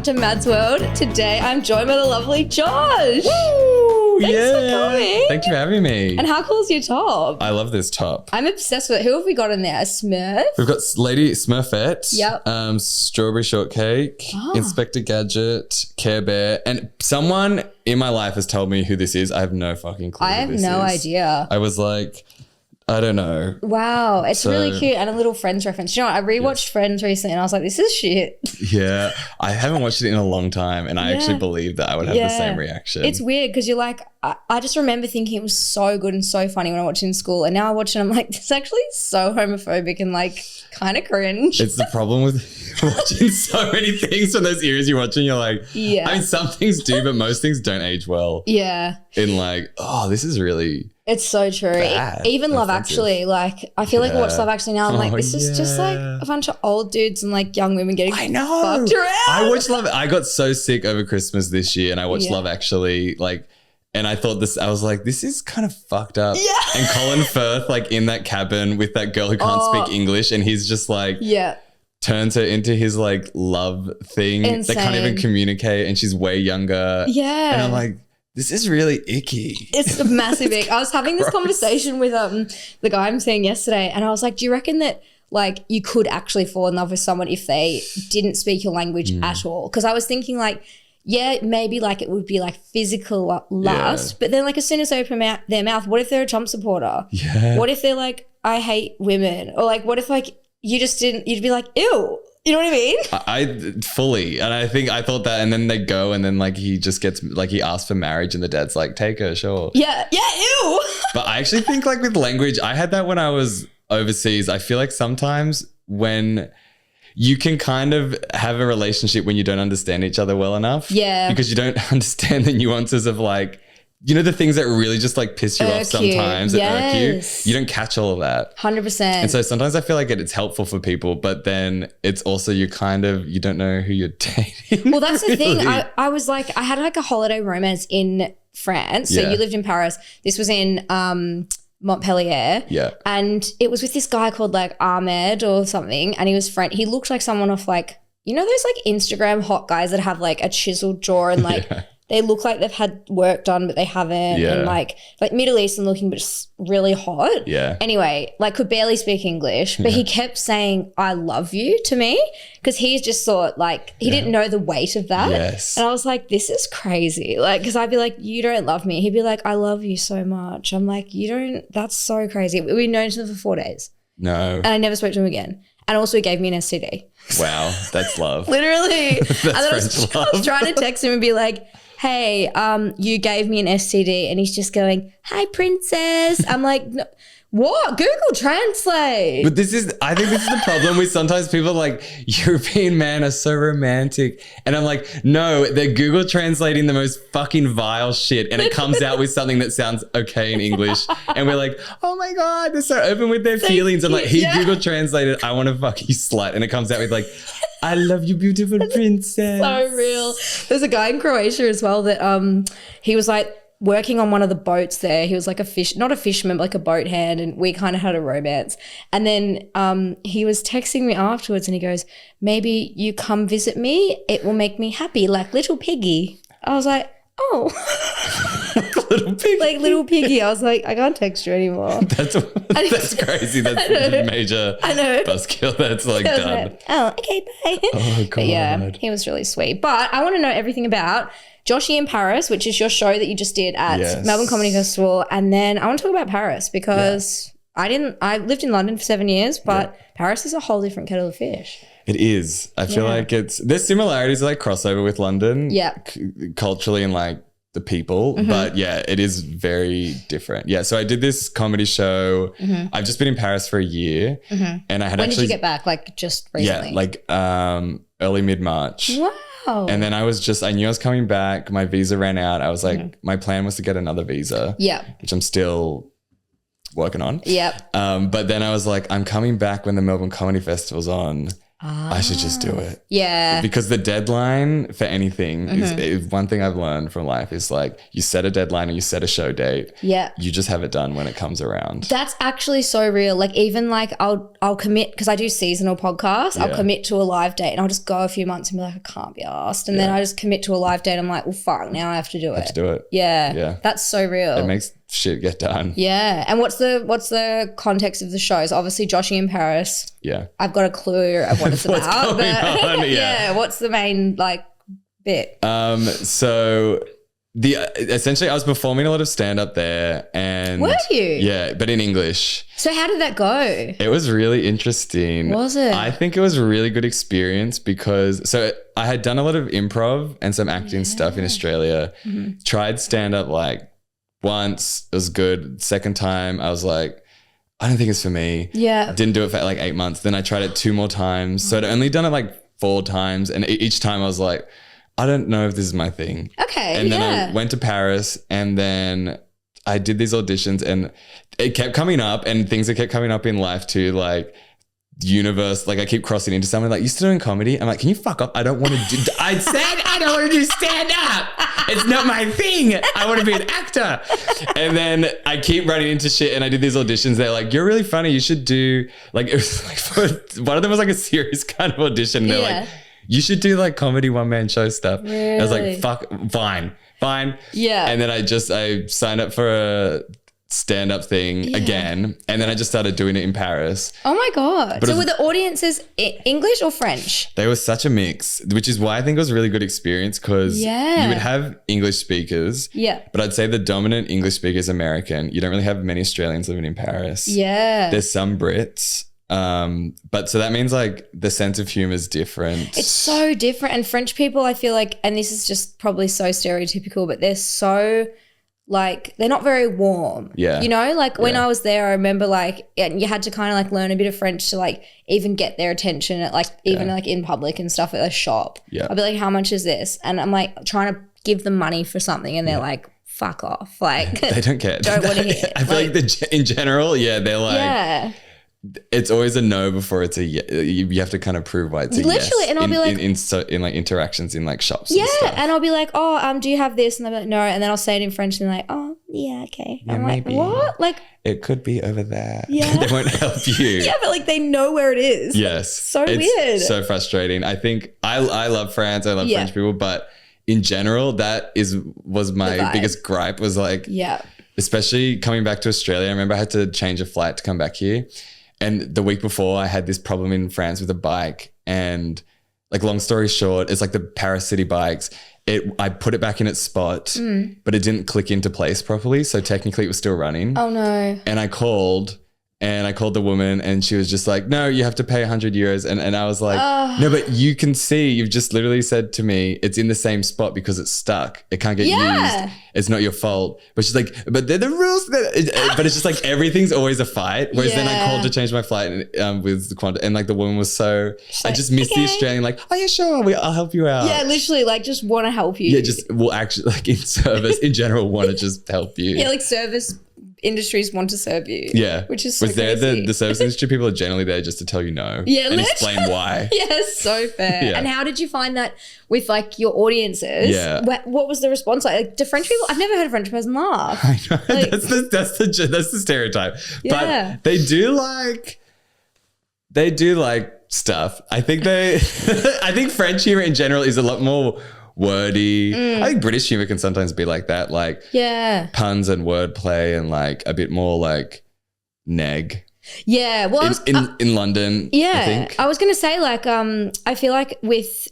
back to Mad's World. Today I'm joined by the lovely Josh. Woo! Thanks for coming. Thank you for having me. And how cool is your top? I love this top. I'm obsessed with it. Who have we got in there? A Smurf? We've got Lady Smurfette, Yep. Strawberry Shortcake, Inspector Gadget, Care Bear, and someone in my life has told me who this is. I have no fucking clue. I have no idea. I was like, I don't know. Wow, it's really cute and a little Friends reference. You know what? I rewatched Friends recently and I was like, this is shit. Yeah, I haven't watched it in a long time and I actually believed that I would have the same reaction. It's weird because you're like, I just remember thinking it was so good and so funny when I watched it in school, and now I watch it and I'm like, it's actually so homophobic and like kind of cringe. It's the problem with watching so many things from those eras you're watching. You're like, I mean, some things do, but most things don't age well. Yeah. In like, oh, this is really... It's so true. Bad. Even Love Actually, like I feel like I watch Love Actually now. I'm like, this is just like a bunch of old dudes and like young women getting fucked around. I watched Love. I got so sick over Christmas this year, and I watched Love Actually, like, and I thought this. I was like, this is kind of fucked up. Yeah. And Colin Firth, like in that cabin with that girl who can't speak English, and he's just like, turns her into his like love thing. Insane. They can't even communicate, and she's way younger. Yeah. And I'm like, this is really icky. It's a massive ick. I was having this conversation with the guy I'm seeing yesterday, and I was like, do you reckon that like you could actually fall in love with someone if they didn't speak your language at all? Because I was thinking like, yeah, maybe like it would be like physical lust, but then like as soon as they open their mouth, what if they're a Trump supporter? Yeah. What if they're like, I hate women? Or like, what if like you just didn't, you'd be like, ew. You know what I mean? I fully. And I think I thought that, and then they go and then like he just gets, like he asks for marriage and the dad's like, take her, sure. Yeah. Yeah. Ew. But I actually think like with language, I had that when I was overseas. I feel like sometimes when you can kind of have a relationship when you don't understand each other well enough. Yeah. Because you don't understand the nuances of like, you know, the things that really just like piss you off sometimes that irk you. You don't catch all of that. 100%. And so sometimes I feel like it's helpful for people, but then it's also you don't know who you're dating. Well, that's the thing. I was like, I had like a holiday romance in France. So you lived in Paris. This was in Montpellier. Yeah. And it was with this guy called like Ahmed or something. And he looked like someone off like, you know, those like Instagram hot guys that have like a chiseled jaw and like they look like they've had work done, but they haven't. Yeah. And like Middle Eastern looking, but just really hot. Yeah. Anyway, like could barely speak English, but he kept saying, I love you to me. Cause he just thought like, he didn't know the weight of that. Yes. And I was like, this is crazy. Like, cause I'd be like, you don't love me. He'd be like, I love you so much. I'm like, that's so crazy. We've known each other for 4 days. No. And I never spoke to him again. And also he gave me an STD. Wow. That's love. Literally. That's and then French love. I was trying to text him and be like, hey, you gave me an STD, and he's just going, hi, princess. I'm like, no, what? Google Translate. But I think this is the problem with sometimes people like European men are so romantic. And I'm like, no, they're Google translating the most fucking vile shit. And it comes out with something that sounds okay in English. And we're like, oh my God, they're so open with their feelings. I'm like, he Google translated, I want to fuck you slut. And it comes out with like, I love you, beautiful princess. So real. There's a guy in Croatia as well that he was like working on one of the boats there. He was like not a fisherman, but like a boat hand, and we kind of had a romance. And then he was texting me afterwards and he goes, maybe you come visit me. It will make me happy, like little piggy. I was like, oh. Little piggy. Like little piggy. I was like, I can't text you anymore. That's crazy. That's a major buzzkill. That's like done. Like, oh, okay, bye. Oh, God. But yeah, he was really sweet. But I want to know everything about Joshy in Paris, which is your show that you just did at Melbourne Comedy Festival. And then I want to talk about Paris because I lived in London for 7 years, but Paris is a whole different kettle of fish. It is. I feel like there's similarities like crossover with London. Yeah. Culturally and like the people, but it is very different. Yeah. So I did this comedy show. I've just been in Paris for a year and I had When did you get back? Like just recently? Yeah, like early mid-March. Wow. And then I knew I was coming back. My visa ran out. I was like, my plan was to get another visa. Yeah. Which I'm still working on. Yep. But then I was like, I'm coming back when the Melbourne Comedy Festival's on. I should just do it. Yeah. Because the deadline for anything is one thing I've learned from life is like you set a deadline and you set a show date. Yeah. You just have it done when it comes around. That's actually so real. Like even like I'll commit because I do seasonal podcasts. I'll commit to a live date and I'll just go a few months and be like, I can't be asked. And then I just commit to a live date. I'm like, well, fuck, now I have to do it. Have to do it. Yeah. Yeah. That's so real. It makes shit get done. Yeah. And what's the context of the show? So obviously Joshy in Paris. Yeah. I've got a clue of what it's What's about. going on? Yeah. What's the main like bit? So essentially I was performing a lot of stand-up there and were you? Yeah, but in English. So how did that go? It was really interesting. Was it? I think it was a really good experience because I had done a lot of improv and some acting stuff in Australia. Tried stand-up like once, it was good. Second time I was like, I don't think it's for me. Yeah. Didn't do it for like 8 months. Then I tried it 2 more times. So I'd only done it like 4 times and each time I was like, I don't know if this is my thing. Okay. And then I went to Paris and then I did these auditions and it kept coming up and things that kept coming up in life too, like universe, like I keep crossing into someone like, you still doing comedy? I'm like, can you fuck up? I don't want to do, I said I don't want to do stand up. It's not my thing. I want to be an actor. And then I keep running into shit and I did these auditions. They're like, you're really funny. You should do like, it was like one of them was like a serious kind of audition. They're like, you should do like comedy one-man show stuff. Really? I was like, fuck, fine. Yeah. And then I signed up for a stand-up thing again. And then I just started doing it in Paris. Oh my God. But so were the audiences English or French? They were such a mix, which is why I think it was a really good experience because you would have English speakers. Yeah. But I'd say the dominant English speaker is American. You don't really have many Australians living in Paris. Yeah. There's some Brits. But so that means like the sense of humor is different. It's so different. And French people, I feel like, and this is just probably so stereotypical, but they're so like, they're not very warm. Yeah. You know, like when I was there, I remember like, and you had to kind of like learn a bit of French to like even get their attention at like, even like in public and stuff at a shop. Yeah. I'd be like, how much is this? And I'm like trying to give them money for something and they're like, fuck off. Like they don't care. Don't want to hear. I feel like in general, they're like, it's always a no before it's a yes. You have to kind of prove why it's a yes. Literally, and I'll be like, in like interactions in like shops. And stuff. And I'll be like, oh, do you have this? And they'll be like, no. And then I'll say it in French, and they're like, oh, yeah, okay. Yeah, I'm maybe. like, what? Like, it could be over there. Yeah, they won't help you. Yeah, but like they know where it is. Yes, so it's weird. So frustrating. I think I love France. I love French people, but in general, that was my biggest gripe. Was like, especially coming back to Australia. I remember I had to change a flight to come back here. And the week before I had this problem in France with a bike and like long story short, it's like the Paris City bikes. I put it back in its spot, but it didn't click into place properly. So technically it was still running. Oh no. And I called the woman and she was just like, no, you have to pay 100 euros. And I was like, no, but you can see, you've just literally said to me, it's in the same spot because it's stuck. It can't get used. It's not your fault. But she's like, but they're the rules. But it's just like, everything's always a fight. Whereas then I called to change my flight with the Qantas and like the woman was so, I just missed the Australian like, oh yeah, sure, I'll help you out. Yeah, literally like just want to help you. Yeah, just will actually like in service in general want to just help you. Yeah, like service industries want to serve you. Yeah. Which is so crazy. The service industry people are generally there just to tell you no. Yeah. And explain why. Yeah, so fair. Yeah. And how did you find that with like your audiences? Yeah. What was the response like? Do French people, I've never heard a French person laugh. I know. Like, that's the stereotype. Yeah. But they do like stuff. I think I think French humor in general is a lot more wordy. I think British humor can sometimes be like that, like puns and wordplay and like a bit more like neg. Yeah, well, in London. Yeah, I think. I was gonna say like I feel like with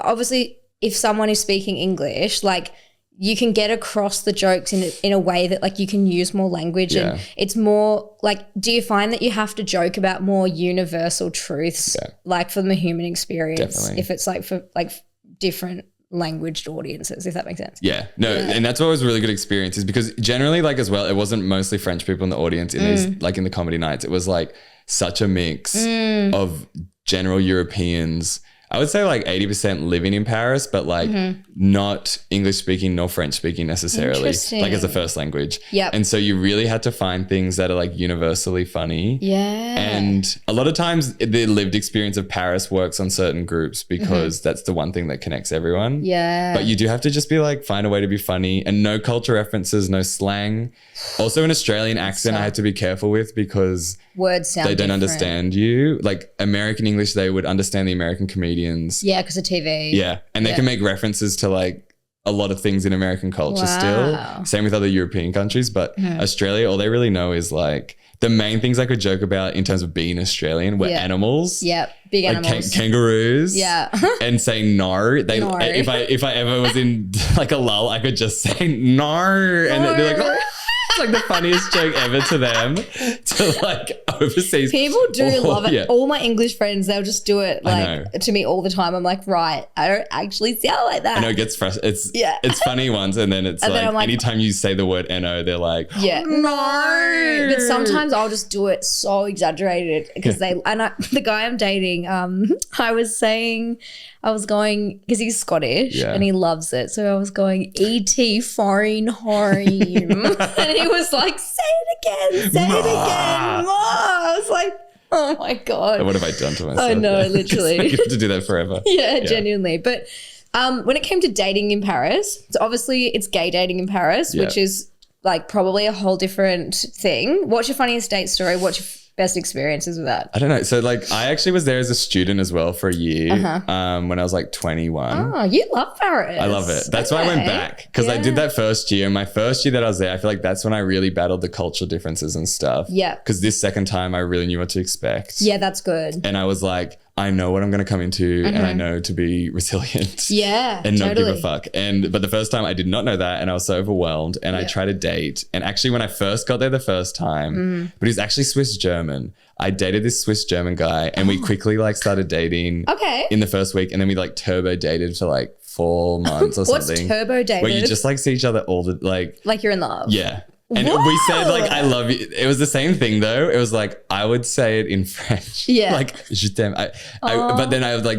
obviously if someone is speaking English, like you can get across the jokes in a way that like you can use more language and it's more like, do you find that you have to joke about more universal truths like from the human experience? Definitely. If it's like for like different languaged audiences, if that makes sense. Yeah, no, and that's what was a really good experience is because generally like as well, it wasn't mostly French people in the audience in these like in the comedy nights. It was like such a mix of general Europeans. I would say like 80% living in Paris, but like not English speaking nor French speaking necessarily, like as a first language. Yep. And so you really had to find things that are like universally funny. Yeah. And a lot of times the lived experience of Paris works on certain groups because that's the one thing that connects everyone. Yeah. But you do have to just be like, find a way to be funny, and no culture references, no slang. Also an Australian accent I had to be careful with because words sound they don't different. Understand you. Like American English, they would understand the American comedians. Yeah, because of TV. Yeah. And they can make references to like a lot of things in American culture still. Same with other European countries. But Australia, all they really know is like the main things I could joke about in terms of being Australian were animals. Yep. Big like animals. Kangaroos. Yeah. And saying no. No. If I ever was in like a lull, I could just say no. And they're like, oh. It's like the funniest joke ever to them, to like overseas. People do love it. Yeah. All my English friends, they'll just do it like to me all the time. I'm like, right, I don't actually sound like that. I know it gets frustrating. It's funny once, and then it's like anytime you say the word "no," they're like, no. But sometimes I'll just do it so exaggerated because the guy I'm dating, I was going, because he's Scottish and he loves it. So I was going, E.T. foreign home. And he was like, say it again. I was like, oh my God. What have I done to myself? I know, literally. You have to do that forever. Yeah, genuinely. But when it came to dating in Paris, so obviously it's gay dating in Paris, which is like probably a whole different thing. What's your funniest date story? What's your best experiences with that? I don't know. So like I actually was there as a student as well for a year when I was like 21. Oh, you love Paris. I love it. That's why I went back, because I did that first year. My first year that I was there, I feel like that's when I really battled the cultural differences and stuff. Yeah. Because this second time I really knew what to expect. Yeah, that's good. And I was like, I know what I'm going to come into and I know to be resilient. Yeah, and not give a fuck. But the first time I did not know that, and I was so overwhelmed, and I tried to date. And actually when I first got there the first time, but he's actually Swiss German. I dated this Swiss German guy and we quickly like started dating in the first week, and then we like turbo dated for like 4 months or something. What's turbo dated? Where you just like see each other all the like you're in love. Yeah. And we said like, I love you. It was the same thing though. It was like, I would say it in French. Yeah. Like, je t'aime. But then I was like,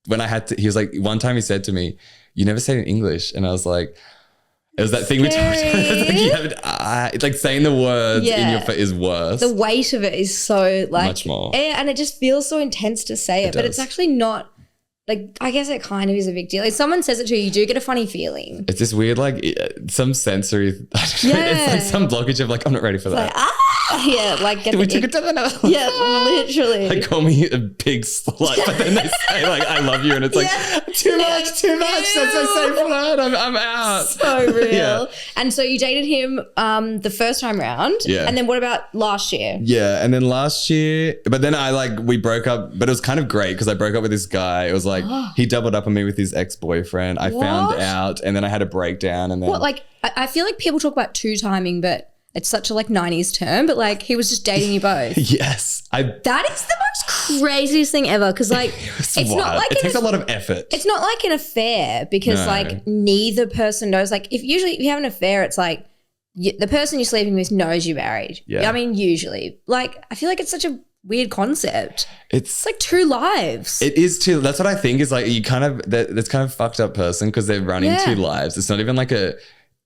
when I had to, he was like, one time he said to me, you never say it in English. And I was like, it was that thing we talked about. It's like saying the words in your face is worse. The weight of it is so like. Much more. And it just feels so intense to say it, but it's actually not. Like, I guess it kind of is a big deal. If someone says it to you, you do get a funny feeling. It's this weird, like, some sensory, it's like some blockage of like, I'm not ready for that. Like, we took it to the next level. Yeah, literally. They call me a big slut, but then they say like, I love you. And it's like, too much. That's my safe word. I'm out. So real. And so you dated him the first time round. Yeah. And then what about last year? Yeah. And then last year, but then we broke up, but it was kind of great because I broke up with this guy. It was like, he doubled up on me with his ex-boyfriend. I found out, and then I had a breakdown, and then I feel like people talk about two timing, but it's such a like 90s term, but like he was just dating you both. Yes. That is the most craziest thing ever, because like it's wild. not like it takes a lot of effort. It's not like an affair, because like neither person knows. Like if you have an affair, it's like the person you're sleeping with knows you're married. Yeah. I mean, usually. Like I feel like it's such a weird concept. It's like two lives. It is too. That's what I think is like you kind of, that's kind of fucked up person because they're running two lives. It's not even like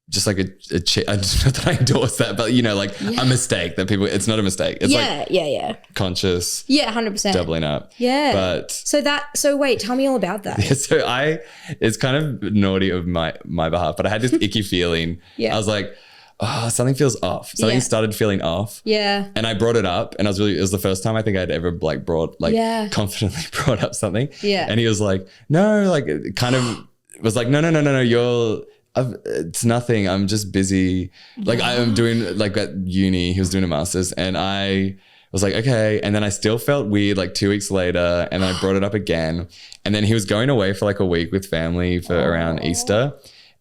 just like a not that I endorse that, but you know, like a mistake that people, it's not a mistake. It's conscious. Yeah, 100%. Doubling up. Yeah. But so wait, tell me all about that. Yeah, so it's kind of naughty of my behalf, but I had this icky feeling. I was like, oh, something feels off. Something started feeling off. Yeah. And I brought it up, and it was the first time I think I'd ever confidently brought up something. Yeah. And he was like, no, like it kind of was like, no, it's nothing. I'm just busy. Like I'm doing like at uni, he was doing a master's, and I was like, okay. And then I still felt weird like 2 weeks later, and then I brought it up again. And then he was going away for like a week with family for around Easter.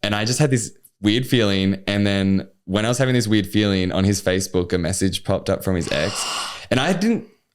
And I just had this weird feeling. And then when I was having this weird feeling, on his Facebook, a message popped up from his ex. And I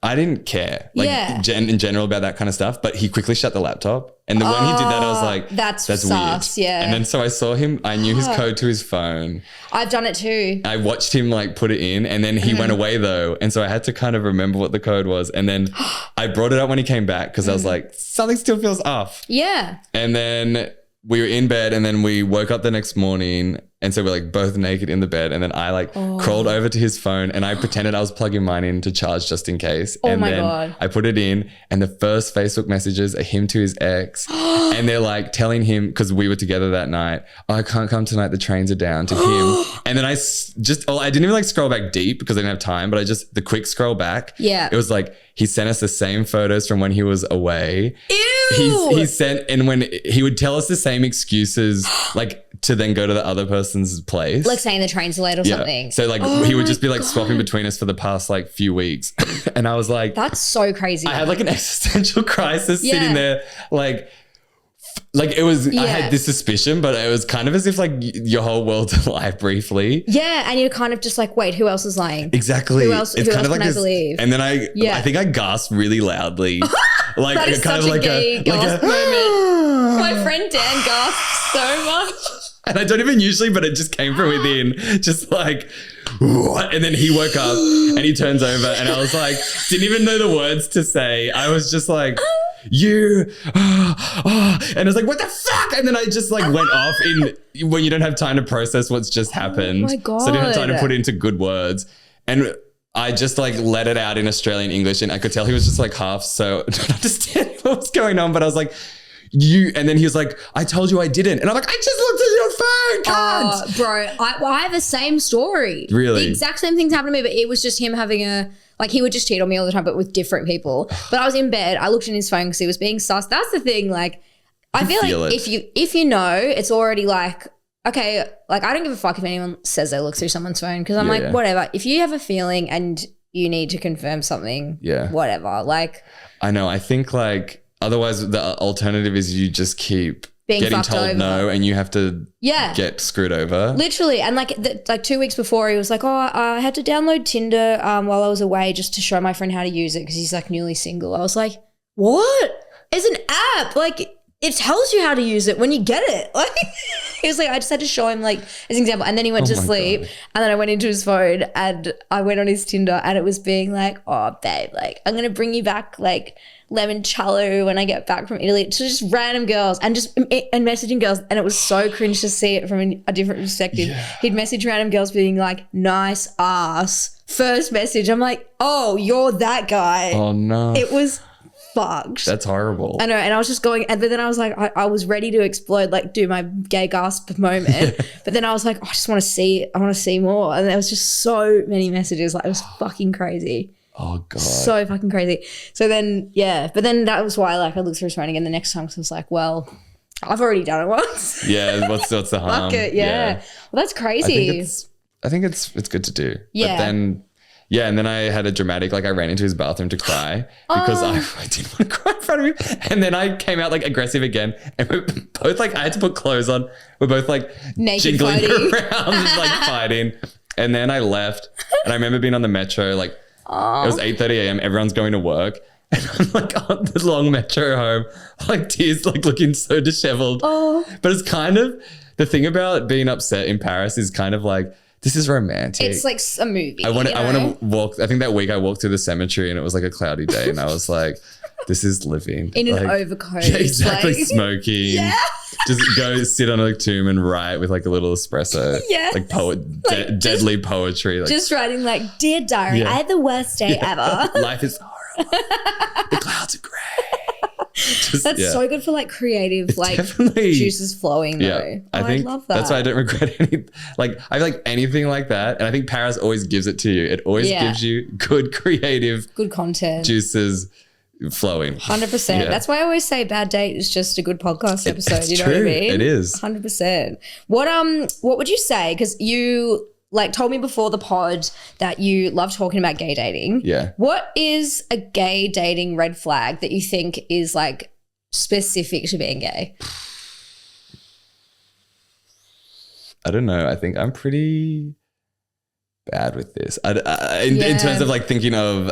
I didn't care, like in general about that kind of stuff, but he quickly shut the laptop. And then when he did that, I was like, that's sus, weird. Yeah. And then so I saw him, I knew his code to his phone. I've done it too. I watched him like put it in and then he went away though. And so I had to kind of remember what the code was. And then I brought it up when he came back because I was like, something still feels off. Yeah. And then we were in bed and then we woke up the next morning. And so we're like both naked in the bed. And then I like crawled over to his phone and I pretended I was plugging mine in to charge just in case. And then I put it in and the first Facebook messages are him to his ex. And they're like telling him, because we were together that night, oh, I can't come tonight. The trains are down, to him. And then I didn't even like scroll back deep because I didn't have time, but the quick scroll back. Yeah. It was like, he sent us the same photos from when he was away. Ew. He sent, and when he would tell us the same excuses, like to then go to the other person's place. Like saying the train's late or something. So like he would just be like swapping between us for the past like few weeks. And I was like, that's so crazy. I had like an existential crisis sitting there like it was, I had this suspicion, but it was kind of as if like your whole world's alive briefly. Yeah. And you're kind of just like, wait, who else is lying? Exactly. Who else can I believe? And then I think I gasped really loudly. Like that is kind such of like a gay gasp moment. My friend Dan gasped so much. And I don't even usually, but it just came from within. Just like, what? And then he woke up and he turns over and I was like, didn't even know the words to say. I was just like, and I was like, what the fuck? And then I just like went off when you don't have time to process what's just happened. Oh my God. So I didn't have time to put it into good words. And I just like let it out in Australian English and I could tell he was just like half so not understanding what was going on. But I was like, and then he was like, I told you I didn't. And I'm like, I just looked at your phone, bro. I have the same story. Really? The exact same things happened to me, but it was just him having he would just cheat on me all the time, but with different people. But I was in bed. I looked in his phone because he was being sus. That's the thing. Like, I feel like if you know, it's already like, okay, like I don't give a fuck if anyone says they look through someone's phone because I'm whatever. If you have a feeling and you need to confirm something, whatever. Like, I know. I think like, otherwise, the alternative is you just keep getting told no and you have to get screwed over. Literally. And like 2 weeks before, he was like, oh, I had to download Tinder while I was away just to show my friend how to use it because he's like newly single. I was like, what? It's an app. Like, it tells you how to use it when you get it. Like, he was like, I just had to show him like as an example. And then he went to sleep. God. And then I went into his phone and I went on his Tinder and it was being like, oh, babe, like I'm going to bring you back like limoncello when I get back from Italy. To just random girls and messaging girls. And it was so cringe to see it from a different perspective. Yeah. He'd message random girls being like, nice ass. First message. I'm like, oh, you're that guy. Oh no. It was fucked. That's horrible. I know. And I was just going, but then I was like, I was ready to explode, like do my gay gasp moment. But then I was like, I just want to see it. I want to see more. And there was just so many messages. Like it was fucking crazy. Oh God. So fucking crazy. So then, but then that was why like I looked through his phone again the next time because I was like, well, I've already done it once. Yeah. What's the harm? Fuck it. Yeah. Well, that's crazy. I think it's good to do. Yeah. But then, and then I had a dramatic, like I ran into his bathroom to cry because I didn't want to cry in front of him. And then I came out like aggressive again and we're both like, I had to put clothes on. We're both like naked jiggling around and like fighting. And then I left and I remember being on the metro, like it was 8:30 a.m. Everyone's going to work. And I'm like on the long metro home, like tears, like looking so disheveled. But it's kind of, the thing about being upset in Paris is kind of like, this is romantic. It's like a movie. I want to walk. I think that week I walked through the cemetery and it was like a cloudy day and I was like, this is living. In like, an overcoat. Yeah, exactly. Like, smoking. Yeah. Just go sit on a tomb and write with like a little espresso. Yeah. Like deadly poetry. Like, just writing like, dear diary, I had the worst day ever. Life is horrible. The clouds are grey. That's so good for like creative, like juices flowing though. Yeah, I love that. That's why I don't regret any, like I like anything like that. And I think Paris always gives it to you. It always gives you good creative, good content, juices flowing. 100%. That's why I always say bad date is just a good podcast episode. You know what I mean? It is. 100%. What would you say? Because you like told me before the pod that you love talking about gay dating. Yeah. What is a gay dating red flag that you think is like specific to being gay? I don't know. I think I'm pretty bad with this. In terms of like thinking of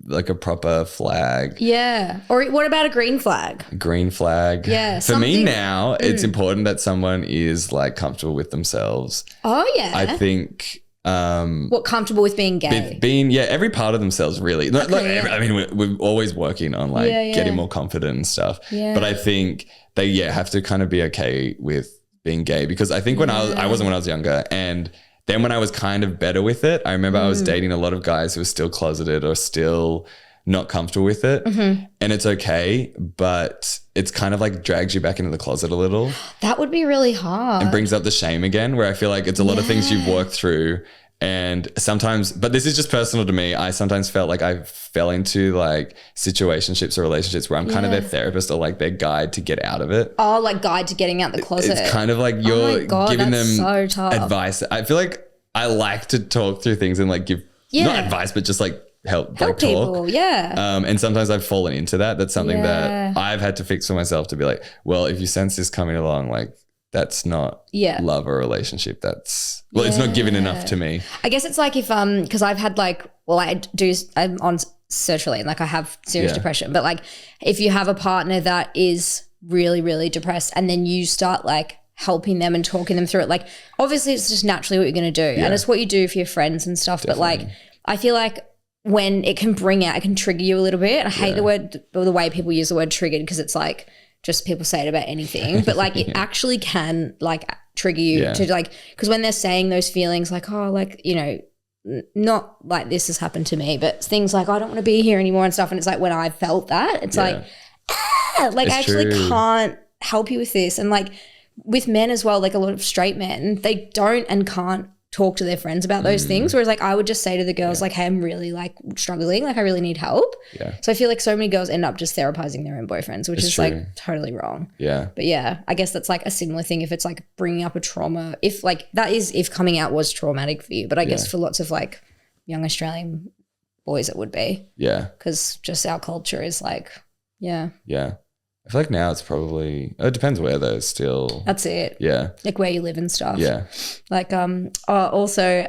like a proper flag. Yeah. Or what about a green flag? Green flag. Yeah. For me now, it's important that someone is like comfortable with themselves. Oh yeah. I think. What, comfortable with being gay? Being every part of themselves really. I mean, we're always working on like getting more confident and stuff. Yeah. But I think they have to kind of be okay with being gay, because I think when I wasn't when I was younger, and then when I was kind of better with it, I remember I was dating a lot of guys who were still closeted or still not comfortable with it. And it's okay, but it's kind of like drags you back into the closet a little. That would be really hard. And brings up the shame again, where I feel like it's a lot of things you've worked through. And sometimes, but this is just personal to me, I sometimes felt like I fell into like situationships or relationships where I'm kind of their therapist or like their guide to get out of it. Oh, like guide to getting out the closet. It's kind of like you're giving them so tough. advice. I feel like I like to talk through things and like give, not advice, but just like help like people. Talk. Yeah. And sometimes I've fallen into that. That's something that I've had to fix for myself, to be like, well, if you sense this coming along, like, that's not love or relationship. That's, it's not giving enough to me. I guess it's like if, because I've had like, I'm on sertraline, like I have serious depression, but like if you have a partner that is really, really depressed and then you start like helping them and talking them through it, like obviously it's just naturally what you're going to do. And it's what you do for your friends and stuff. Definitely. But like, I feel like when it can it can trigger you a little bit. I hate the way people use the word triggered, because it's like, just people say it about anything, but like it actually can like trigger you to like, because when they're saying those feelings like, oh, like, you know, not like this has happened to me, but things like, I don't want to be here anymore and stuff. And it's like, when I felt that, it's like, like I actually can't help you with this. And like with men as well, like a lot of straight men, they don't and can't talk to their friends about those things. Whereas like I would just say to the girls like, hey, I'm really like struggling. Like I really need help. Yeah. So I feel like so many girls end up just therapizing their own boyfriends, which is like totally wrong. Yeah. But yeah, I guess that's like a similar thing if it's like bringing up a trauma. If like that is, if coming out was traumatic for you, but I guess for lots of like young Australian boys it would be. Yeah. Because just our culture is like, yeah. I feel like now it's probably, it depends where though, still. That's it. Yeah. Like where you live and stuff. Yeah. Like, also,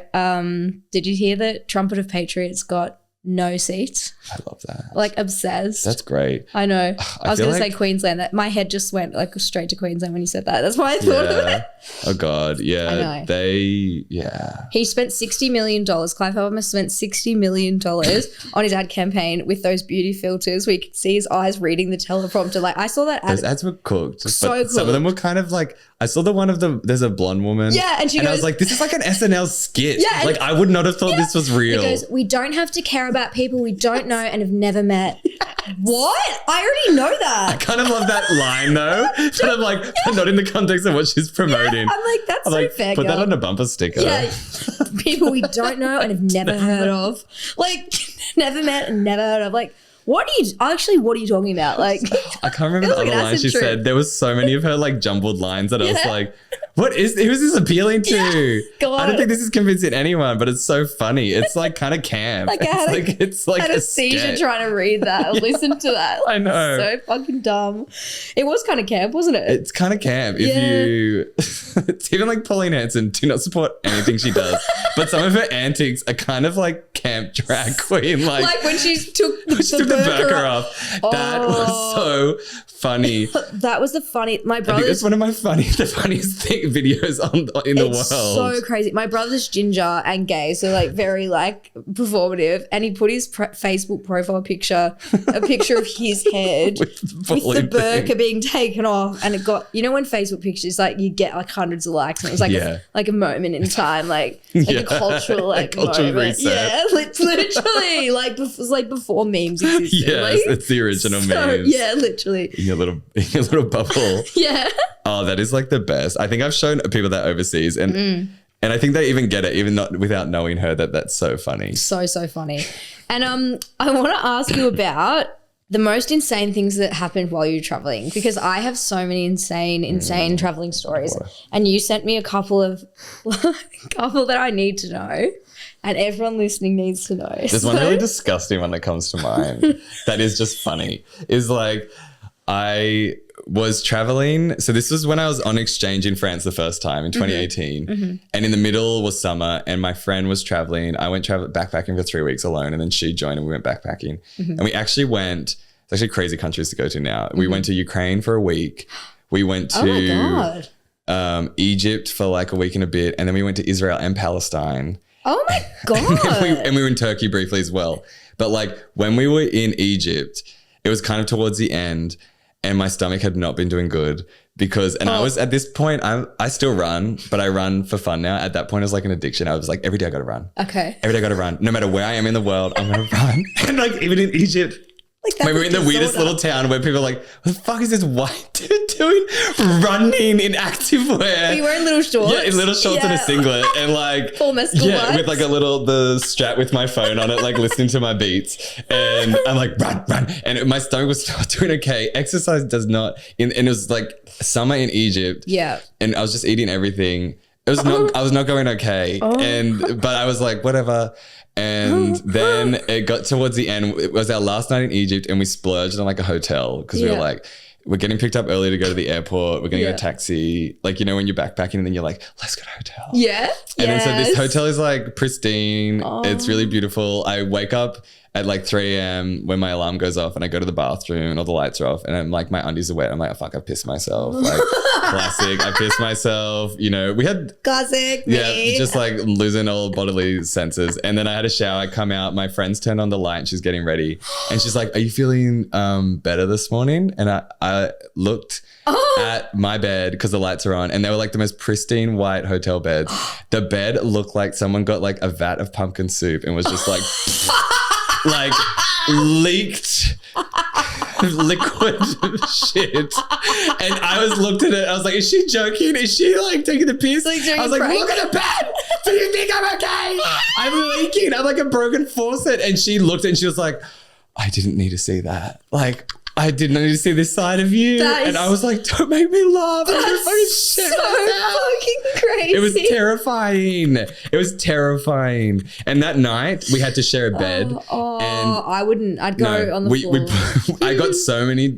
did you hear that Trumpet of Patriots got no seats? I love that. Like obsessed. That's great. I know. I was going to say Queensland. That my head just went like straight to Queensland when you said that. That's why I thought of it. Oh God. Yeah. I know. He spent $60 million. Clive Owen spent $60 million on his ad campaign with those beauty filters where you could see his eyes reading the teleprompter. Like I saw that ad. Those ads were cooked. So cooked. Some of them were kind of like, I saw the one of there's a blonde woman. Yeah. And I was like, this is like an SNL skit. Yeah. Like I would not have thought this was real. He goes, we don't have to care about people we don't know and have never met. What? I already know that. I kind of love that line though. But I'm like, not in the context of what she's promoting. I'm like, that's so fair. Put that on a bumper sticker. Yeah. People we don't know and have never heard of. Like, never met and never heard of. Like, what are you talking about? Like, I can't remember the other line she said. There was so many of her like jumbled lines that I was like, who is this appealing to? Yeah, I don't think this is convincing anyone, but it's so funny. It's like kind of camp. Like it's like a seizure trying to read that or listen to that. Like, I know. So fucking dumb. It was kind of camp, wasn't it? It's kind of camp. It's even like Pauline Hanson, do not support anything she does. But some of her antics are kind of like camp drag queen. Like when she took the burqa off. That was so funny. That was the funny. My brother. I think that's one of the funniest videos in the world. So crazy. My brother's ginger and gay, so like very like performative, and he put his Facebook profile picture, a picture of his head with the burqa being taken off, and it got, you know, when Facebook pictures like you get like hundreds of likes, and it was like like a moment in time, like a cultural like moment. Reset. Yeah, literally like it was like before memes existed. Yes, like, it's the original memes. Yeah, literally. In your little bubble. Yeah. Oh, that is like the best. I think I've shown people that overseas, and I think they even get it, even not without knowing her, that's so funny. So funny. And I want to ask you about the most insane things that happened while you were traveling, because I have so many insane traveling stories, and you sent me a couple that I need to know. And everyone listening needs to know. There's one really disgusting one that comes to mind that is just funny. Is like, was traveling. So this was when I was on exchange in France the first time in 2018. And in the middle was summer and my friend was traveling. I went backpacking for 3 weeks alone and then she joined and we went backpacking. And we actually went, it's actually crazy countries to go to now. We went to Ukraine for a week. We went to Egypt for like a week and a bit. And then we went to Israel and Palestine. Oh my God. and we were in Turkey briefly as well. But like when we were in Egypt, it was kind of towards the end and my stomach had not been doing good because, and I was at this point, I still run, but I run for fun now. At that point, it was like an addiction. I was like, every day I got to run. Okay. Every day I got to run. No matter where I am in the world, I'm going to run. And like even in Egypt, like we were in the weirdest little town where people are like, what the fuck is this white dude doing? Running in activewear. Were you wearing little shorts? Yeah, in little shorts and a singlet and like full mescal vibes. with like the strap with my phone on it, like listening to my beats. And I'm like, run. And my stomach was still doing okay. Exercise does not, and it was like summer in Egypt. Yeah. And I was just eating everything. It was not, I was not going okay. But I was like, whatever. And then it got towards the end. It was our last night in Egypt and we splurged on like a hotel because we were like, we're getting picked up early to go to the airport. We're going to get a taxi. Like, you know, when you're backpacking and then you're like, let's go to a hotel. Yeah. And then so this hotel is like pristine. It's really beautiful. I wake up at like 3 a.m. when my alarm goes off and I go to the bathroom and all the lights are off and I'm like, my undies are wet. I'm like, oh, fuck, I pissed myself. Like classic. I pissed myself. You know, we had classic. Yeah, just like losing all bodily senses. And then I had a shower. I come out. My friend's turned on the light and she's getting ready. And she's like, are you feeling better this morning? And I looked at my bed because the lights are on and they were like the most pristine white hotel beds. The bed looked like someone got like a vat of pumpkin soup and was just like like leaked liquid shit. And I was looked at it. I was like, is she joking? Is she like taking the piss? I was like, look at the bed. Do you think I'm okay? I'm leaking. I'm like a broken faucet. And she looked and she was like, I didn't need to see that. Like, I didn't need to see this side of you. And I was like, don't make me laugh. That's so fucking crazy. It was terrifying. And that night we had to share a bed. And I wouldn't. I'd go on the floor. I got so many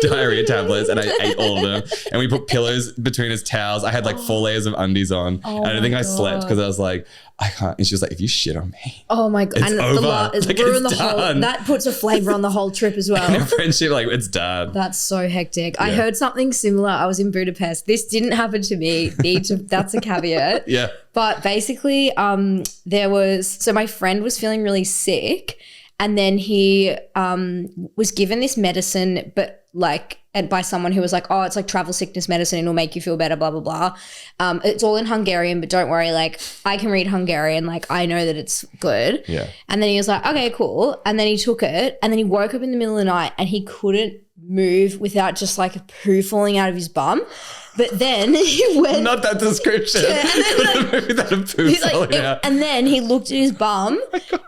diarrhea tablets and I ate all of them. And we put pillows between his towels. I had like 4 layers of undies on. And I don't think I slept because I was like, I can't. And she was like, if you shit on me. Oh my God. It's over. It's ruined the whole, that puts a flavor on the whole trip as well. And our friendship, like, it's done. That's so hectic. Yeah. I heard something similar. I was in Budapest. This didn't happen to me. That's a caveat. Yeah. But basically, so my friend was feeling really sick and then he was given this medicine, but like, and by someone who was like, oh, it's like travel sickness medicine and it'll make you feel better, blah, blah, blah. It's all in Hungarian, but don't worry, like I can read Hungarian, like I know that it's good. Yeah. And then he was like, okay, cool. And then he took it and then he woke up in the middle of the night and he couldn't move without just like a poo falling out of his bum. But then he went. Not that description. Yeah, and then like, a poo falling out. And then he looked at his bum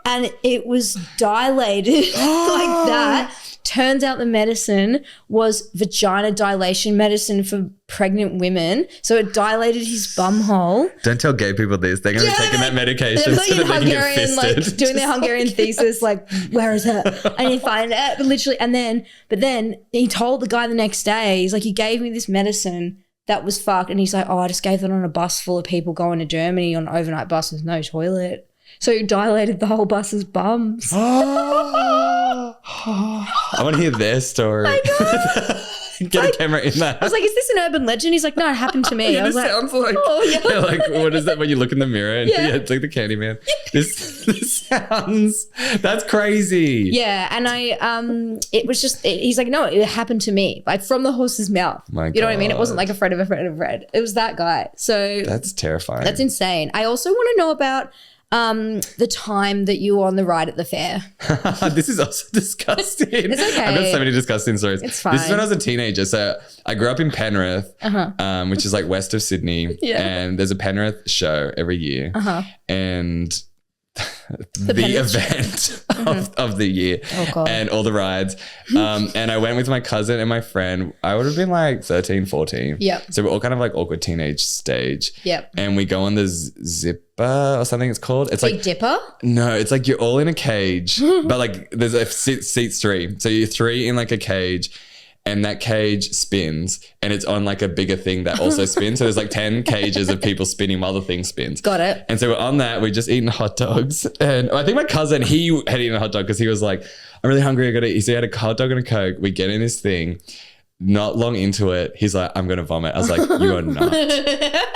and it was dilated like that. Turns out the medicine was vagina dilation medicine for pregnant women. So it dilated his bum hole. Don't tell gay people this. They're going to be taking that medication so that they can get fisted. Like doing their Hungarian thesis, like, where is it? And you find it. But literally, but then he told the guy the next day, he's like, he gave me this medicine that was fucked. And he's like, oh, I just gave it on a bus full of people going to Germany on overnight buses, no toilet. So he dilated the whole bus's bums. I want to hear their story. I know. Get a camera in that. I was like, is this an urban legend? He's like, no, it happened to me. I was like, sounds like, yeah, like, what is that when you look in the mirror? And, yeah, it's like the Candyman. This sounds, that's crazy. Yeah, and it was just, he's like, no, it happened to me, like from the horse's mouth. My God. You know what I mean? It wasn't like a friend of a friend of a friend. It was that guy. So that's terrifying. That's insane. I also want to know about the time that you were on the ride at the fair. This is also disgusting. It's okay. I've got so many disgusting stories. It's fine. This is when I was a teenager. So I grew up in Penrith, which is like west of Sydney. Yeah. And there's a Penrith show every year. And the event of the year and all the rides. And I went with my cousin and my friend. I would have been like 13, 14. Yep. So we're all kind of like awkward teenage stage. Yep. And we go on the zipper or something it's called. It's Big like Dipper? No, it's like you're all in a cage, but like there's a seats 3. So you're 3 in like a cage. and that cage spins and it's on like a bigger thing that also spins. So there's like 10 cages of people spinning while the thing spins. Got it. And so we're on that. We're just eating hot dogs. And I think my cousin, he had eaten a hot dog because he was like, I'm really hungry. I got to eat. So he had a hot dog and a Coke. We get in this thing. Not long into it, he's like, I'm going to vomit. I was like, you are not vomiting.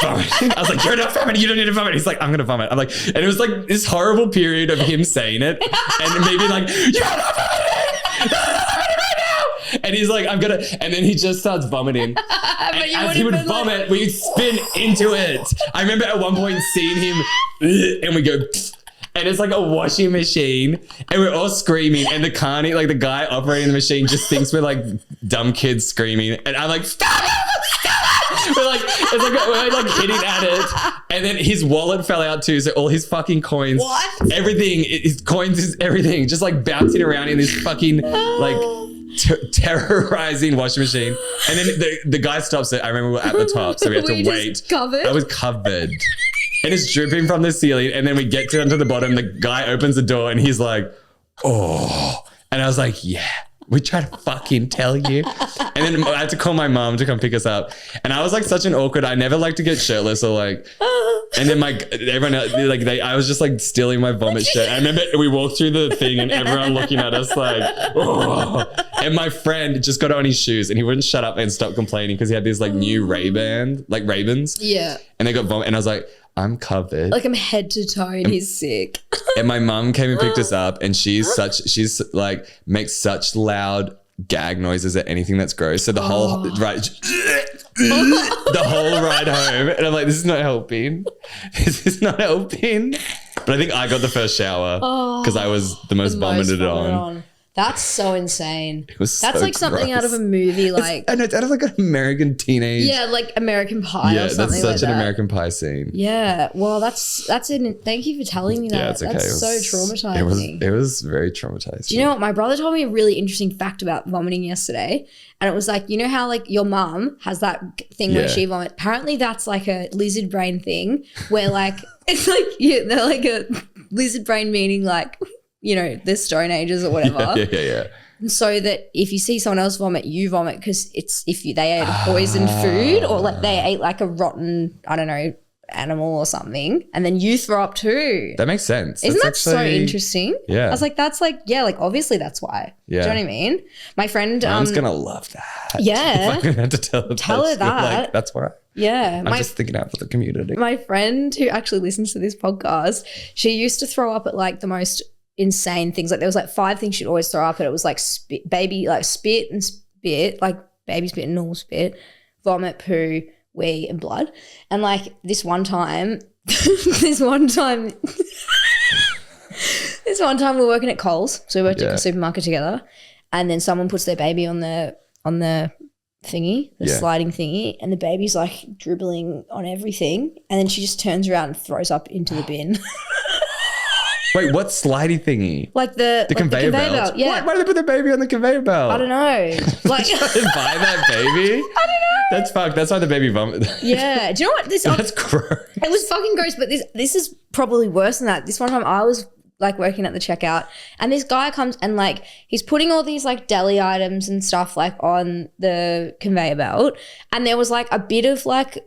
I was like, you're not vomiting. You don't need to vomit. He's like, I'm going to vomit. I'm like, and it was like this horrible period of him saying it and maybe like, you're not vomiting. Right now. And he's like, I'm going to, and then he just starts vomiting. And as he would vomit, like... we'd spin into it. I remember at one point seeing him and we go, and it's like a washing machine and we're all screaming and the carny, like the guy operating the machine just thinks we're like dumb kids screaming and I'm like, stop it, stop it. We're like hitting at it. And then his wallet fell out too. So all his fucking coins, everything, his coins, everything just like bouncing around in this fucking like terrorizing washing machine. And then the guy stops it. I remember we were at the top. So we had to wait. Covered? I was covered. And it's dripping from the ceiling. And then we get down to the bottom. The guy opens the door and he's like, oh. And I was like, yeah, we tried to fucking tell you. And then I had to call my mom to come pick us up. And I was like such an awkward, I never like to get shirtless or like, and then everyone else, like I was just like stealing my vomit shirt. I remember we walked through the thing and everyone looking at us like, oh. And my friend just got on his shoes and he wouldn't shut up and stop complaining because he had these like new Ray-Bans. Yeah. And they got vomit. And I was like, I'm covered. Like I'm head to toe and he's sick. And my mum came and picked us up and she's like makes such loud gag noises at anything that's gross. So the whole the whole ride home. And I'm like, this is not helping. This is not helping. But I think I got the first shower because I was the most vomited on. That's so insane. That's so like something out of a movie, like and it's out of like an American teenage. Yeah, like American Pie or something. Yeah, that's such an American Pie scene. Yeah, well, that's it. Thank you for telling me that. Yeah, it's okay. That's so traumatizing. It was very traumatizing. Do you know what? My brother told me a really interesting fact about vomiting yesterday, and it was like, you know how like your mum has that thing where she vomits. Apparently, that's like a lizard brain thing where like it's like they're like a lizard brain meaning like, you know, the Stone Ages or whatever. Yeah. So that if you see someone else vomit, you vomit because it's they ate a poisoned food or like they ate like a rotten, I don't know, animal or something, and then you throw up too. That makes sense. Isn't that so interesting? Yeah. I was like, that's like, yeah, like obviously that's why. Yeah. Do you know what I mean? My friend. Mom's going to love that. Yeah. If I'm going to have to tell her that. Like, that's why. Yeah. I'm just thinking out for the community. My friend who actually listens to this podcast, she used to throw up at like the most insane things. Like there was like 5 things she'd always throw up at. It was like spit and spit, like baby spit and normal spit, vomit, poo, wee and blood. And like this one time we were working at Coles. So we worked at the supermarket together, and then someone puts their baby on the thingy, the sliding thingy, and the baby's like dribbling on everything, and then she just turns around and throws up into the bin. Wait, what slidey thingy? Like the conveyor belt. Yeah. Why did they put the baby on the conveyor belt? I don't know. Like buy that baby? I don't know. That's fucked. That's why the baby vomited. Yeah. Do you know what? That's gross. It was fucking gross, but this is probably worse than that. This one time I was like working at the checkout, and this guy comes and like he's putting all these like deli items and stuff like on the conveyor belt, and there was like a bit of like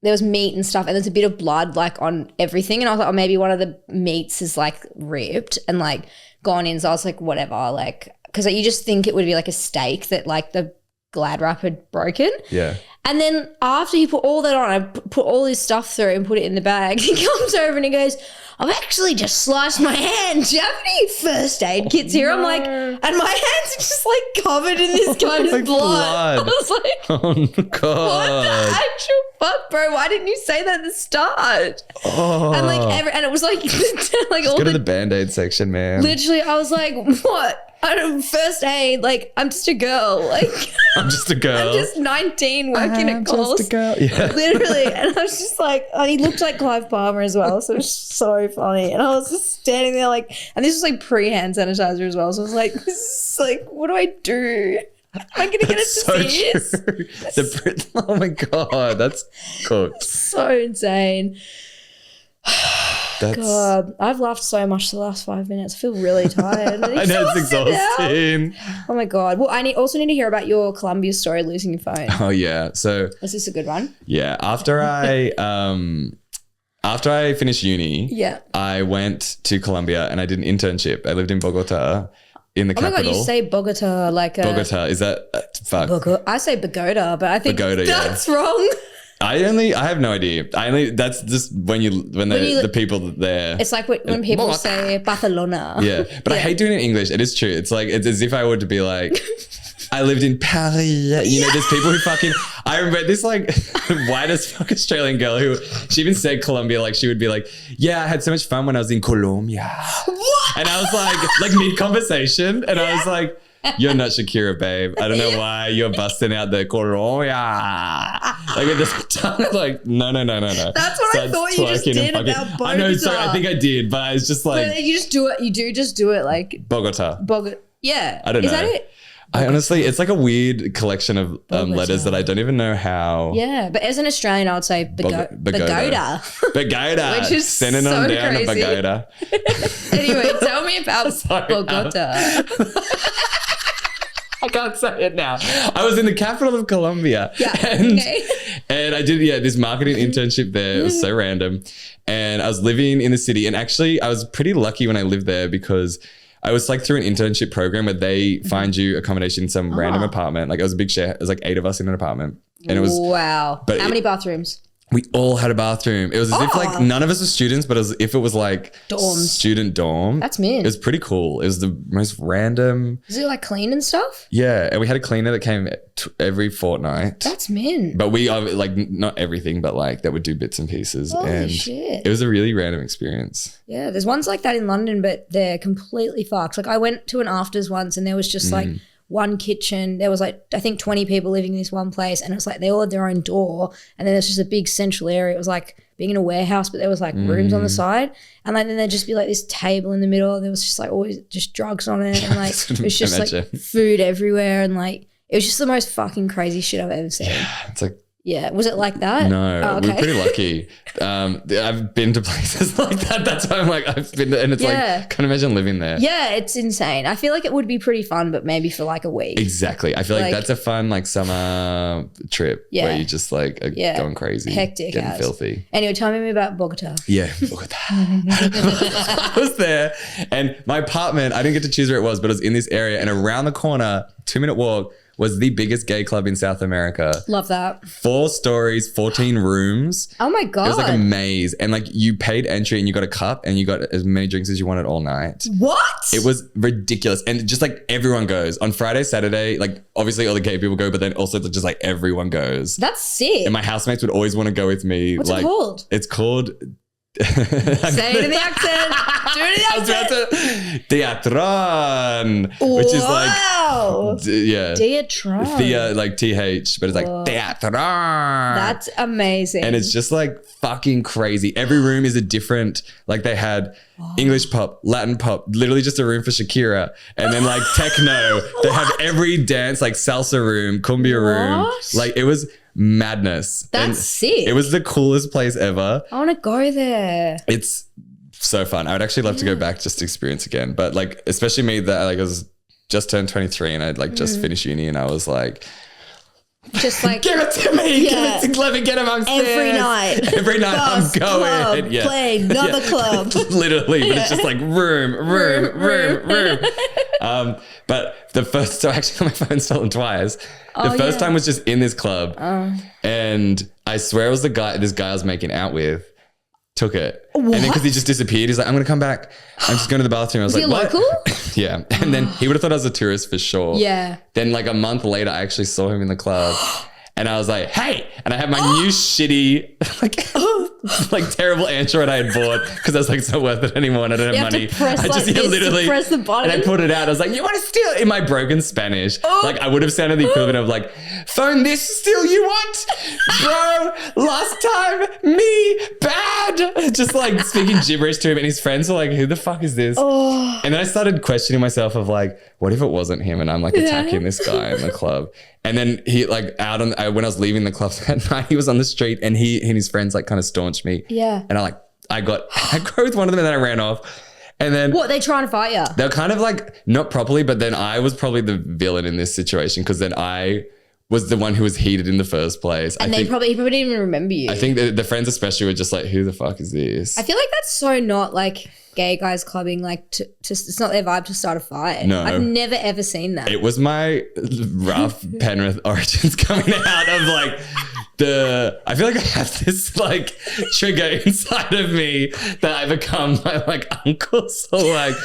there was meat and stuff, and there's a bit of blood like on everything. And I was like, oh, maybe one of the meats is like ripped and like gone in. So I was like, whatever, like, because you just think it would be like a steak that like the Glad wrap had broken. Yeah. And then after he put all that on, I put all his stuff through and put it in the bag. He comes over and he goes, I've actually just sliced my hand. Do you have any first aid kits here? I'm like, and my hands are just like covered in this kind of blood. I was like, oh God. What the actual fuck, bro? Why didn't you say that at the start? Oh. And like and it was like, like all go to the Band-Aid section, man. Literally, I was like, what? I don't first aid. Like, I'm just a girl. Like, I'm just a girl. I'm just 19 working at Coles. Just a girl. Yeah. Literally. And I was just like, and he looked like Clive Palmer as well. So it was so funny. And I was just standing there like, and this was like pre-hand sanitizer as well. So I was like, this is like, what do I do? Am I going to get a disease? Oh my God. That's cooked. So insane. God, I've laughed so much the last 5 minutes. I feel really tired. I know, it's exhausting. Oh my God. Well, I also need to hear about your Colombia story, losing your phone. Oh yeah. So is this a good one? Yeah. After I finished uni, I went to Colombia and I did an internship. I lived in Bogota. In the capital. Oh my God, you say Bogota like a... Bogota, is that... fuck. I say Bogota, but I think Bogota, that's wrong. I have no idea. That's just when the people there. It's like when people Bogota. say Barcelona. Yeah, but I hate doing it in English. It is true. It's like, it's as if I were to be like... I lived in Paris. You know, there's people who fucking... I remember this like white as fuck Australian girl who, she even said Colombia, like she would be like, yeah, I had so much fun when I was in Colombia. What? And I was like mid-conversation, and I was like, you're not Shakira, babe. I don't know why you're busting out the Colombia. Like at this time, like, no. That's what I thought you just did about Bogota. I know, sorry, I think I did, but it's just like... But you just do it. You do just do it like... Bogota. Yeah. I don't know. Is that it? I honestly, it's like a weird collection of letters that I don't even know how. Yeah, but as an Australian, I would say Bogota. Bogota. Which is sending so them down crazy. to Bogota. Anyway, tell me about Bogota. I can't say it now. I was in the capital of Colombia. Yeah. And I did, this marketing internship there. It was so random. And I was living in the city. And actually, I was pretty lucky when I lived there because I was like through an internship program where they find you accommodation in some random apartment. Like it was a big share. It was like 8 of us in an apartment. And it was... Wow. But how many bathrooms? We all had a bathroom. It was as if like none of us were students, but as if it was like dorms. Student dorm. That's mint. It was pretty cool. It was the most random. Is it like clean and stuff? Yeah. And we had a cleaner that came every fortnight. That's mint. But we like not everything, but like that would do bits and pieces. Holy shit. It was a really random experience. Yeah. There's ones like that in London, but they're completely fucked. Like I went to an afters once and there was just like one kitchen. There was like, I think 20 people living in this one place, and it was like they all had their own door, and then there's just a big central area. It was like being in a warehouse, but there was like rooms on the side, and like then there'd just be like this table in the middle. There was just like always just drugs on it, and like it was just like food everywhere, and like it was just the most fucking crazy shit I've ever seen. Yeah, it's like... Yeah. Was it like that? No, we were pretty lucky. I've been to places like that. That's why I'm like, I've been to, and it's like, can't imagine living there. Yeah, it's insane. I feel like it would be pretty fun, but maybe for like a week. Exactly. I feel like that's a fun like summer trip where you just like are going crazy. Hectic. Getting filthy. Anyway, tell me about Bogota. Yeah, Bogota. I was there and my apartment, I didn't get to choose where it was, but it was in this area, and around the corner, 2-minute walk, was the biggest gay club in South America. Love that. 4 stories, 14 rooms. Oh my God. It was like a maze. And like you paid entry and you got a cup and you got as many drinks as you wanted all night. What? It was ridiculous. And just like everyone goes. On Friday, Saturday, like obviously all the gay people go, but then also just like everyone goes. That's sick. And my housemates would always want to go with me. What's it called? It's called... Say it in the accent. Do it in the accent. Teatron, which is like Teatron. like TH, but it's like Teatron. That's amazing. And it's just like fucking crazy. Every room is a different, like they had English pop, Latin pop, literally just a room for Shakira, and then like techno. They have every dance, like salsa room, cumbia room. Like it was madness. That's sick. It was the coolest place ever. I want to go there. It's so fun. I would actually love to go back just to experience again. But like, especially me that like I was just turned 23 and I'd like just finished uni, and I was like, just like give it to me. Let me get him upstairs. Every night I'm going. Club, play another club. Literally, but it's just like room. But the first, so actually my phone's stolen twice. The first time was just in this club, and I swear it was this guy I was making out with took it. What? And then because he just disappeared, he's like, I'm going to come back. I'm just going to the bathroom. I was like, what? Local? Yeah. And then he would have thought I was a tourist for sure. Yeah. Then like a month later, I actually saw him in the club. And I was like, hey, and I had my new shitty, like terrible Android I had bought because I was like, it's not worth it anymore and I don't have money. I just literally press the button. And I put it out. I was like, you want to steal it? In my broken Spanish. Like I would have sounded the equivalent of like, phone this still you want? Bro, last time, me, bad. Just like speaking gibberish to him, and his friends were like, who the fuck is this? And then I started questioning myself of like, what if it wasn't him and I'm like attacking this guy in the club? And then he like out on, when I was leaving the club that night, he was on the street and he and his friends like kind of staunched me. Yeah. And I I got aggro with one of them and then I ran off. And then what, they trying to fight you? They're kind of like not properly, but then I was probably the villain in this situation because then I was the one who was heated in the first place. And he probably didn't even remember you. I think the friends especially were just like, who the fuck is this? I feel like that's so not like gay guys clubbing, like to it's not their vibe to start a fight. No. I've never ever seen that. It was my rough Penrith origins coming out of like I feel like I have this like trigger inside of me that I become my like uncle. So like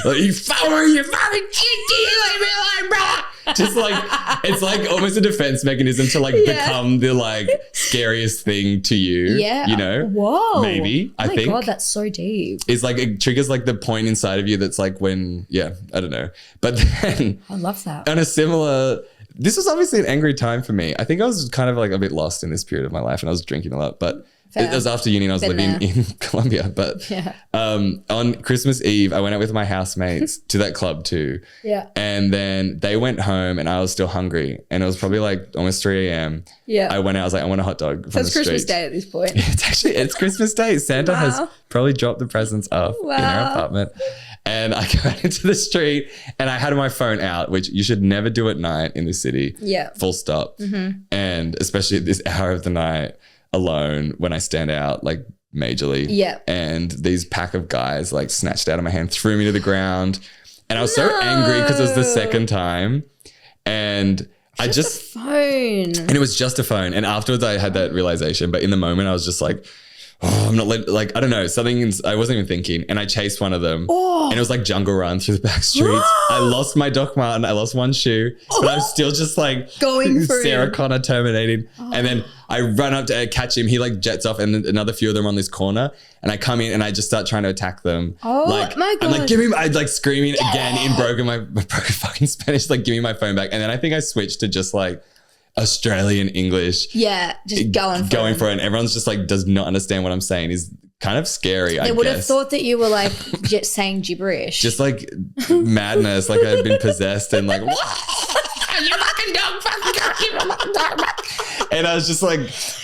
you fucking just like it's like almost a defense mechanism to like become the like scariest thing to you. Yeah. You know? Whoa. Maybe. I think. Oh my God, that's so deep. It's like it triggers like the point inside of you that's like when, I don't know. But then I love that. On a similar, this was obviously an angry time for me. I think I was kind of like a bit lost in this period of my life and I was drinking a lot, but it was after uni and I was living in Colombia. But on Christmas Eve, I went out with my housemates to that club too. Yeah. And then they went home and I was still hungry. And it was probably like almost 3 a.m. Yeah. I went out, I was like, I want a hot dog. So it's Christmas Day at this point. It's Christmas Day. Santa has probably dropped the presents off in our apartment. And I got into the street and I had my phone out, which you should never do at night in the city. Yeah. Full stop. Mm-hmm. And especially at this hour of the night alone when I stand out like majorly. Yeah. And these pack of guys like snatched out of my hand, threw me to the ground. And I was so angry because it was the second time. And I just phone. And it was just a phone. And afterwards I had that realization. But in the moment I was just like, oh, I'm not like, I don't know, I wasn't even thinking. And I chased one of them and it was like jungle run through the back streets. I lost my Doc Marten. I lost one shoe, but I was still just like going for Sarah Connor terminating. And then I run up to catch him. He like jets off and another few of them are on this corner and I come in and I just start trying to attack them. Oh like, my God. I'm like, I'm like screaming again in broken fucking Spanish, like give me my phone back. And then I think I switched to just like Australian English. Yeah, just going for it. And everyone's just like does not understand what I'm saying is kind of scary. They would have thought that you were like just saying gibberish. Just like madness, like I'd been possessed and like, you fucking dog, fucking dog. And I was just like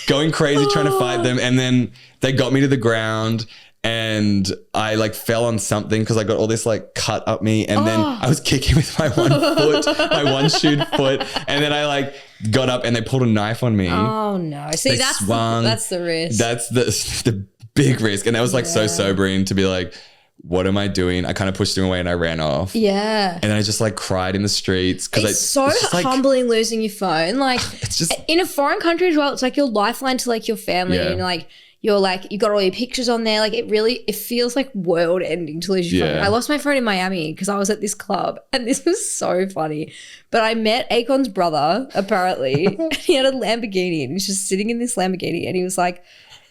going crazy trying to fight them. And then they got me to the ground and I like fell on something because I got all this like cut up me. And then I was kicking with my one foot, my one shoed foot. And then I like got up and they pulled a knife on me. Oh no. See, that's the risk. That's the big risk. And that was like so sobering to be like, what am I doing? I kind of pushed him away and I ran off. Yeah. And then I just like cried in the streets. It's so humbling losing your phone. Like it's just in a foreign country as well. It's like your lifeline to like your family and like you're like, you got all your pictures on there. Like it feels like world ending to lose your phone. I lost my phone in Miami because I was at this club and this was so funny. But I met Akon's brother apparently and he had a Lamborghini and he's just sitting in this Lamborghini and he was like,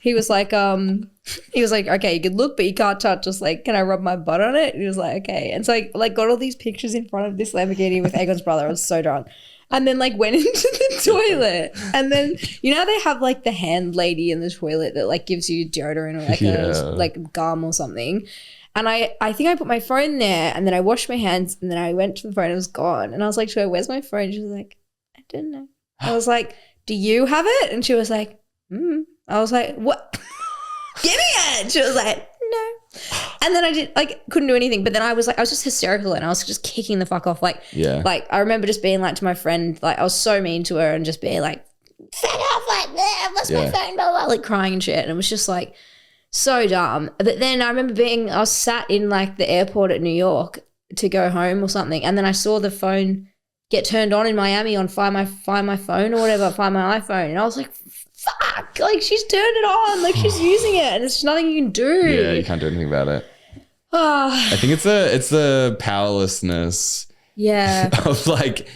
okay, you can look, but you can't touch. Just like, can I rub my butt on it? And he was like, okay. And so I like got all these pictures in front of this Lamborghini with Akon's brother. I was so drunk. And then like went into the toilet. And then, you know, they have like the hand lady in the toilet that like gives you deodorant or like a like gum or something. And I think I put my phone there and then I washed my hands and then I went to the phone and it was gone. And I was like, where's my phone? She was like, I didn't know. I was like, do you have it? And she was like, I was like, what? Give me it. She was like, no. And then I couldn't do anything. But then I was just hysterical and I was just kicking the fuck off. Like I remember just being like to my friend, like I was so mean to her and just being like, fuck off, like, I've lost my phone, blah, blah, blah, like crying and shit. And it was just like so dumb. But then I remember I was sat in like the airport at New York to go home or something. And then I saw the phone get turned on in Miami on Find My Phone or whatever, Find My iPhone. And I was like, fuck, like she's turned it on, like she's using it and there's nothing you can do. Yeah, you can't do anything about it. I think it's the powerlessness of like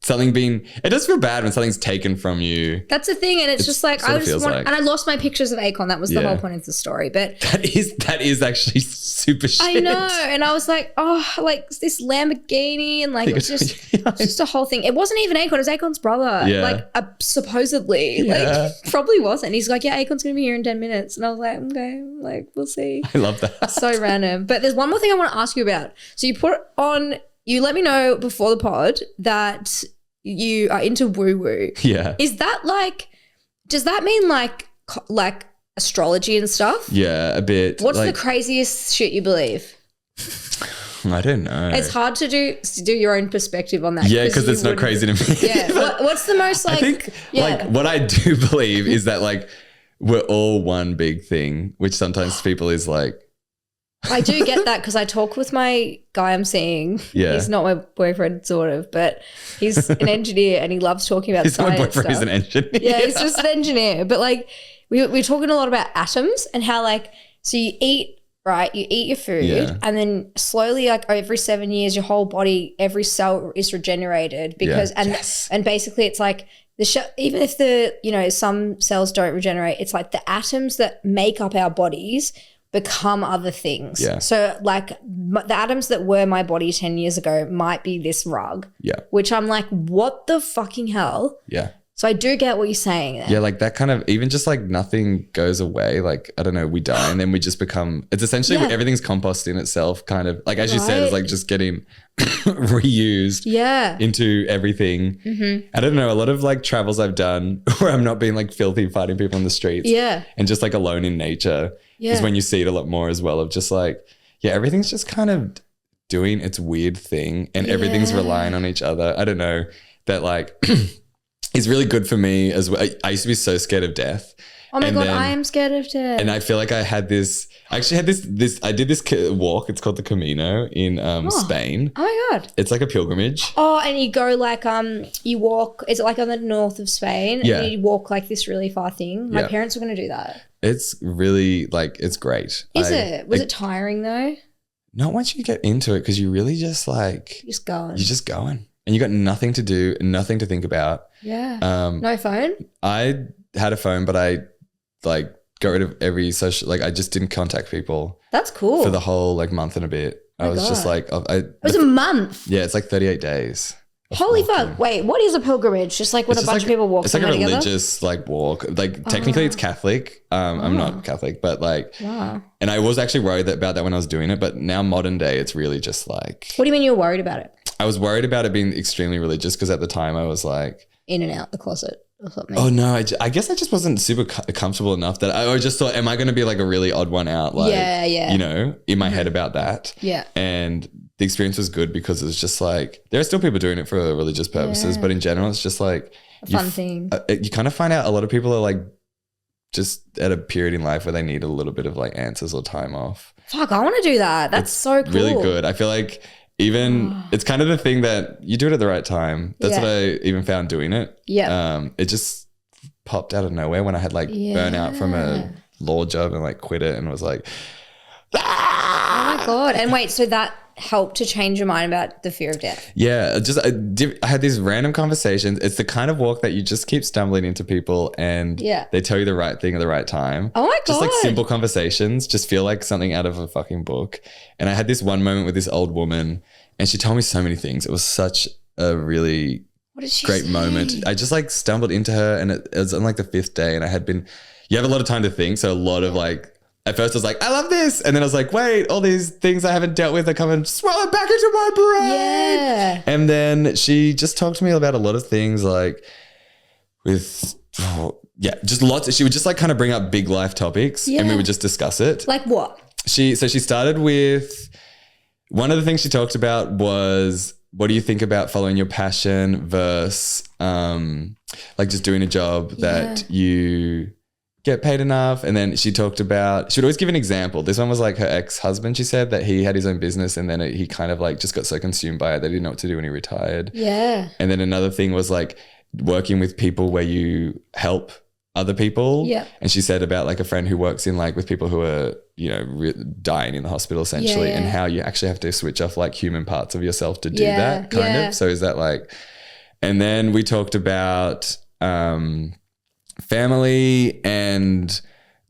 something it does feel bad when something's taken from you. That's the thing. And it's just like, and I lost my pictures of Akon. That was the whole point of the story. But that is actually super shit. I know. And I was like, like this Lamborghini and like, it was just a whole thing. It wasn't even Akon. It was Akon's brother. Yeah. Like supposedly, like probably wasn't. He's like, yeah, Akon's going to be here in 10 minutes. And I was like, okay, like we'll see. I love that. So random. But there's one more thing I want to ask you about. So you let me know before the pod that you are into woo-woo. Yeah. Is that like, does that mean like astrology and stuff. Yeah, a bit. What's the craziest shit you believe? I don't know. It's hard to do your own perspective on that. Yeah, because it's not crazy to me. Yeah. What's the most like? I think what I do believe is that like we're all one big thing, which sometimes people is like. I do get that because I talk with my guy I'm seeing. Yeah. He's not my boyfriend, sort of, but he's an engineer and he loves talking about science. My boyfriend is an engineer. Yeah, he's just an engineer. But like we're talking a lot about atoms and how like, so you eat, right? You eat your food and then slowly like every 7 years, your whole body, every cell is regenerated because, and basically it's like, even if some cells don't regenerate, it's like the atoms that make up our bodies become other things. Yeah. So like the atoms that were my body 10 years ago might be this rug. Yeah. Which I'm like, what the fucking hell? Yeah. So I do get what you're saying there. Yeah, like that kind of, even just like nothing goes away. Like, I don't know, we die and then we just become, it's essentially everything's compost in itself kind of. Like as you said, it's like just getting reused into everything. Mm-hmm. I don't know, a lot of like travels I've done where I'm not being like filthy fighting people on the streets. Yeah. And just like alone in nature is when you see it a lot more as well of just like, everything's just kind of doing its weird thing and everything's relying on each other. I don't know, that like... It's really good for me as well. I used to be so scared of death. Oh my God, I am scared of death. And I feel like I did this walk. It's called the Camino in Spain. Oh my God. It's like a pilgrimage. Oh, and you go like, you walk, is it like on the north of Spain? Yeah. And you walk like this really far thing. My parents were going to do that. It's really like, it's great. Was it tiring though? Not once you get into it because you really just like. You're just going. And you got nothing to do, nothing to think about. Yeah. No phone? I had a phone, but I like got rid of every social, like I just didn't contact people. That's cool. For the whole like month and a bit. I was just like. It was a month? Yeah, it's like 38 days. Holy fuck. Wait, what is a pilgrimage? Just like when a bunch of people walk somewhere together? It's like a religious like walk. Like technically it's Catholic. I'm not Catholic, but like. Wow. And I was actually worried about that when I was doing it, but now modern day it's really just like. What do you mean you were worried about it? I was worried about it being extremely religious because at the time I was like. In and out the closet or something. Oh no, I guess I just wasn't super comfortable enough that I just thought, am I going to be like a really odd one out? Like, you know, in my head about that. Yeah. And the experience was good because it was just like, there are still people doing it for religious purposes, but in general, it's just like. A fun thing. You kind of find out a lot of people are like just at a period in life where they need a little bit of like answers or time off. Fuck, I want to do that. That's so cool. Really good. I feel like. Even it's kind of the thing that you do it at the right time. That's what I even found doing it. Yeah. It just popped out of nowhere when I had like burnout from a law job and like quit it and was like, oh my God. And wait, so that helped to change your mind about the fear of death? Yeah. I had these random conversations. It's the kind of walk that you just keep stumbling into people and they tell you the right thing at the right time. Oh my God. Just like simple conversations, just feel like something out of a fucking book. And I had this one moment with this old woman and she told me so many things. It was such a really great moment. I just like stumbled into her and it was on like the 5th day and you have a lot of time to think. So a lot of like, at first I was like, I love this. And then I was like, wait, all these things I haven't dealt with are coming swelling back into my brain. Yeah. And then she just talked to me about a lot of things like just lots. She would just like kind of bring up big life topics and we would just discuss it. Like what? She started with, one of the things she talked about was, what do you think about following your passion versus like just doing a job that you get paid enough? And then she talked about, she would always give an example. This one was like her ex-husband. She said that he had his own business and then he kind of like just got so consumed by it that he didn't know what to do when he retired. Yeah. And then another thing was like working with people where you help other people. Yeah. And she said about like a friend who works in like with people who are, you know, dying in the hospital essentially and how you actually have to switch off like human parts of yourself to do that kind of. So is that like, and then we talked about, family and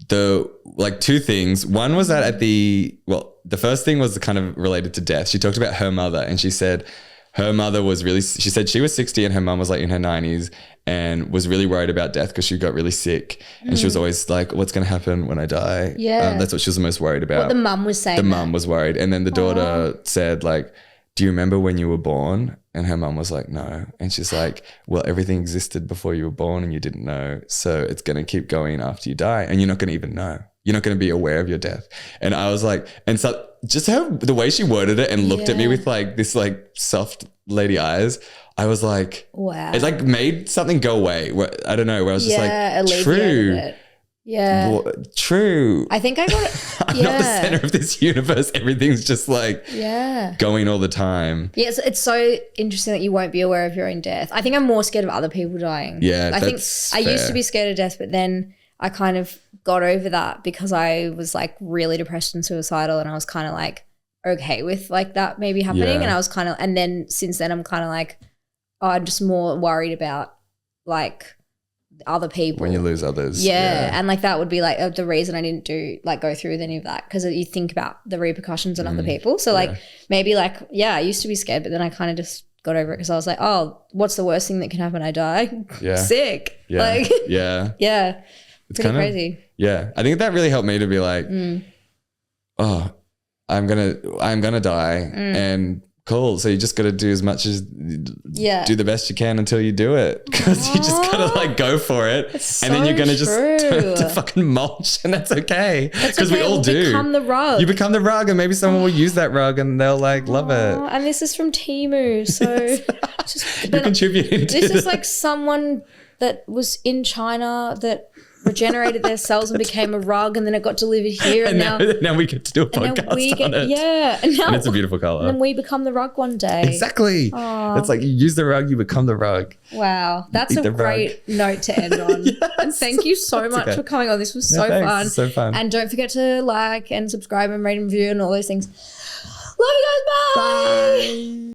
the like 2 things. One was that the first thing was kind of related to death. She talked about her mother and she said her mother was really, she said she was 60 and her mum was like in her 90s and was really worried about death because she got really sick and she was always like, what's going to happen when I die? Yeah. That's what she was the most worried about. What the mum was saying. The mum was worried. And then the daughter said like, do you remember when you were born? And her mum was like, no. And she's like, well, everything existed before you were born and you didn't know. So it's going to keep going after you die and you're not going to even know. You're not going to be aware of your death. And I was like, and so just the way she worded it and looked at me with like this like soft lady eyes, I was like, wow. It like made something go away. I don't know, where I was just like, true. It. Yeah. True. I think I got it. I'm not the center of this universe. Everything's just like going all the time. Yeah, it's so interesting that you won't be aware of your own death. I think I'm more scared of other people dying. Yeah, I think I used to be scared of death, but then I kind of got over that because I was like really depressed and suicidal, and I was kind of like okay with like that maybe happening. And I was kind of, and then since then I'm kind of like, oh, I'm just more worried about like other people when you lose others. And like that would be like the reason I didn't go through with any of that, because you think about the repercussions on other people. So like maybe like I used to be scared, but then I kind of just got over it because I was like, oh, what's the worst thing that can happen? I die. Sick. Like it's pretty crazy. I think that really helped me to be like, oh, I'm gonna die and cool. So you just got to do as much as do the best you can until you do it, because you just gotta like go for it, and then you're gonna just turn to fucking mulch, and that's okay, because we all do. Become the rug. You become the rug, and maybe someone will use that rug and they'll like love it. And this is from Temu, so you're contributing to this is like someone that was in China that regenerated their cells and became a rug, and then it got delivered here, and now we get to do a podcast on it. And it's a beautiful color. And then we become the rug one day. Exactly. It's like you use the rug, you become the rug. Wow, that's a great note to end on. And thank you so much for coming on. This was so fun. So fun. And don't forget to like and subscribe and rate and review and all those things. Love you guys. Bye.